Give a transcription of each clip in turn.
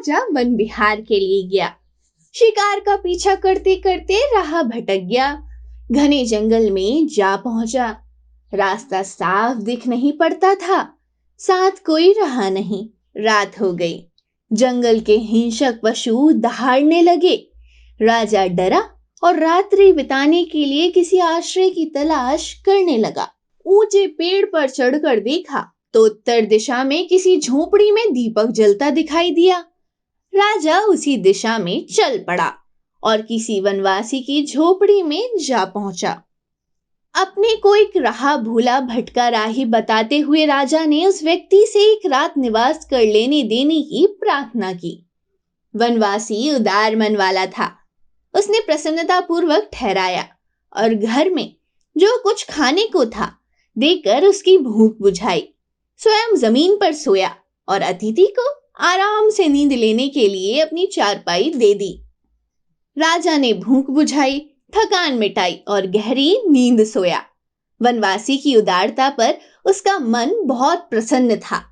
राजा one विहार के लिए गया। शिकार का पीछा करते करते राह भटक गया। घने जंगल में जा पहुंचा। रास्ता साफ दिख नहीं पड़ता था, साथ कोई रहा नहीं। रात हो गई। जंगल के हिंसक पशु दहाड़ने लगे। राजा डरा और रात्रि बिताने के लिए किसी आश्रय की तलाश करने लगा। ऊंचे पेड़ पर चढ़कर देखा तो उत्तर दिशा में किसी झोपड़ी में दीपक जलता दिखाई दिया। राजा उसी दिशा में चल पड़ा और किसी वनवासी की झोपड़ी में जा पहुंचा। अपने को एक राह भूला भटका राही बताते हुए राजा ने उस व्यक्ति से एक रात निवास कर लेने देने की प्रार्थना की। वनवासी उदार मन वाला था। उसने प्रसन्नता पूर्वक ठहराया और घर में जो कुछ खाने को था देकर उसकी भूख बुझाई। स्वयं जमीन पर सोया और अतिथि को आराम से नींद लेने के लिए अपनी चारपाई दे दी। राजा ने भूख बुझाई, थकान मिटाई और गहरी नींद सोया। वनवासी की उदारता पर उसका मन बहुत प्रसन्न था।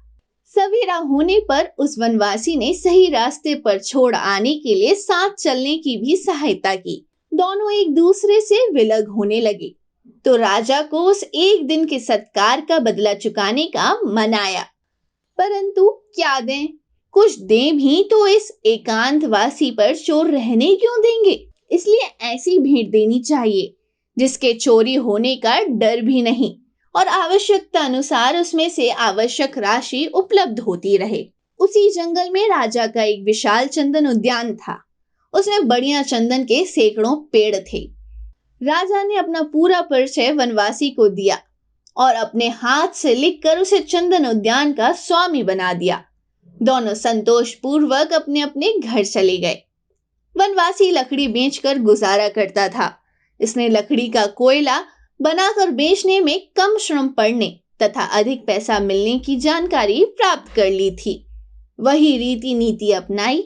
सवेरा होने पर उस वनवासी ने सही रास्ते पर छोड़ आने के लिए साथ चलने की भी सहायता की। दोनों एक दूसरे से विलग होने लगे तो राजा को उस एक दिन के सत्कार का बदला चुकाने का मन आया। परंतु क्या दें? कुछ दें भी तो इस एकांतवासी पर चोर रहने क्यों देंगे? इसलिए ऐसी भेंट देनी चाहिए जिसके चोरी होने का डर भी नहीं और आवश्यकता अनुसार उसमें से आवश्यक राशि उपलब्ध होती रहे। उसी जंगल में राजा का एक विशाल चंदन उद्यान था। उसमें बढ़िया चंदन के सैकड़ों पेड़ थे। राजा ने अपना पूरा परिचय वनवासी को दिया और अपने हाथ से लिखकर उसे चंदन उद्यान का स्वामी बना दिया। दोनों संतोष पूर्वक अपने अपने घर चले गए। वनवासी लकड़ी बेचकर गुजारा करता था। इसने लकड़ी का कोयला बनाकर बेचने में कम श्रम पड़ने तथा अधिक पैसा मिलने की जानकारी प्राप्त कर ली थी। वही रीति नीति अपनाई।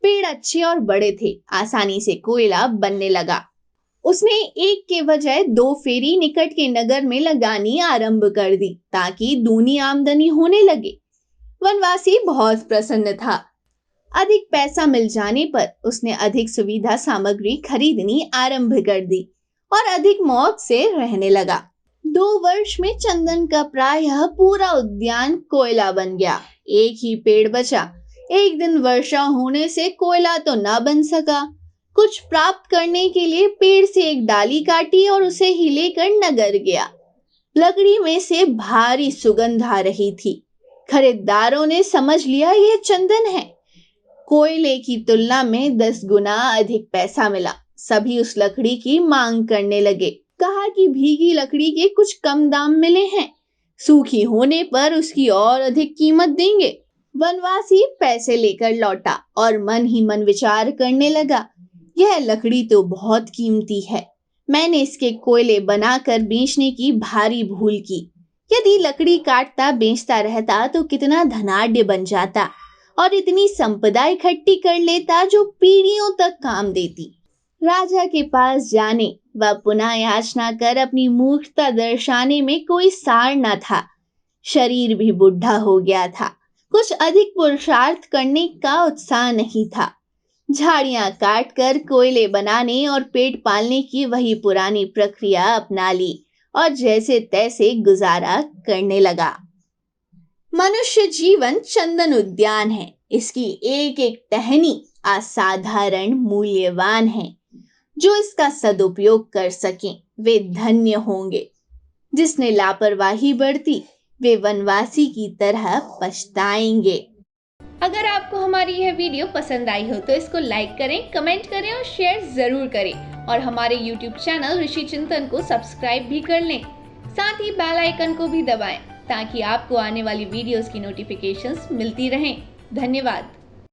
पेड़ अच्छे और बड़े थे, आसानी से कोयला बनने लगा। उसने एक के बजाय 2 फेरी निकट के नगर में लगानी आरंभ कर दी ताकि दूनी आमदनी होने लगे। वनवासी बहुत प्रसन्न था। अधिक पैसा मिल जाने पर उसने अधिक सुविधा सामग्री खरीदनी आरंभ कर दी और अधिक मौज से रहने लगा। 2 वर्ष में चंदन का प्रायः पूरा उद्यान कोयला बन गया। एक ही पेड़ बचा। एक दिन वर्षा होने से कोयला तो ना बन सका। कुछ प्राप्त करने के लिए पेड़ से एक डाली काटी और उसे ही लेकर नगर गया। लकड़ी में से भारी सुगंध आ रही थी। खरीदारों ने समझ लिया यह चंदन है। कोयले की तुलना में 10 गुना अधिक पैसा मिला। सभी उस लकड़ी की मांग करने लगे। कहा कि भीगी लकड़ी के कुछ कम दाम मिले हैं, सूखी होने पर उसकी और अधिक कीमत देंगे। वनवासी पैसे लेकर लौटा और मन ही मन विचार करने लगा, यह लकड़ी तो बहुत कीमती है। मैंने इसके कोयले बनाकर बेचने की भारी भूल की। यदि लकड़ी काटता बेचता रहता तो कितना धनाढ्य बन जाता और इतनी संपदा इकट्ठी कर लेता जो पीढ़ियों तक काम देती। राजा के पास जाने व पुनः याचना कर अपनी मूर्खता दर्शाने में कोई सार न था। शरीर भी बुढ़ा हो गया था। कुछ अधिक पुरुषार्थ करने का उत्साह नहीं था। झाड़ियां काटकर कोयले बनाने और पेट पालने की वही पुरानी प्रक्रिया अपना ली और जैसे तैसे गुजारा करने लगा। मनुष्य जीवन चंदन उद्यान है। इसकी एक एक टहनी असाधारण मूल्यवान है। जो इसका सदुपयोग कर सकें वे धन्य होंगे। जिसने लापरवाही बरती वे वनवासी की तरह पछताएंगे। अगर आपको हमारी यह वीडियो पसंद आई हो तो इसको लाइक करें, कमेंट करें और शेयर जरूर करें और हमारे YouTube चैनल ऋषि चिंतन को सब्सक्राइब भी कर लें। साथ ही बेल आइकन को भी दबाएं ताकि आपको आने वाली वीडियोस की नोटिफिकेशंस मिलती रहें। धन्यवाद।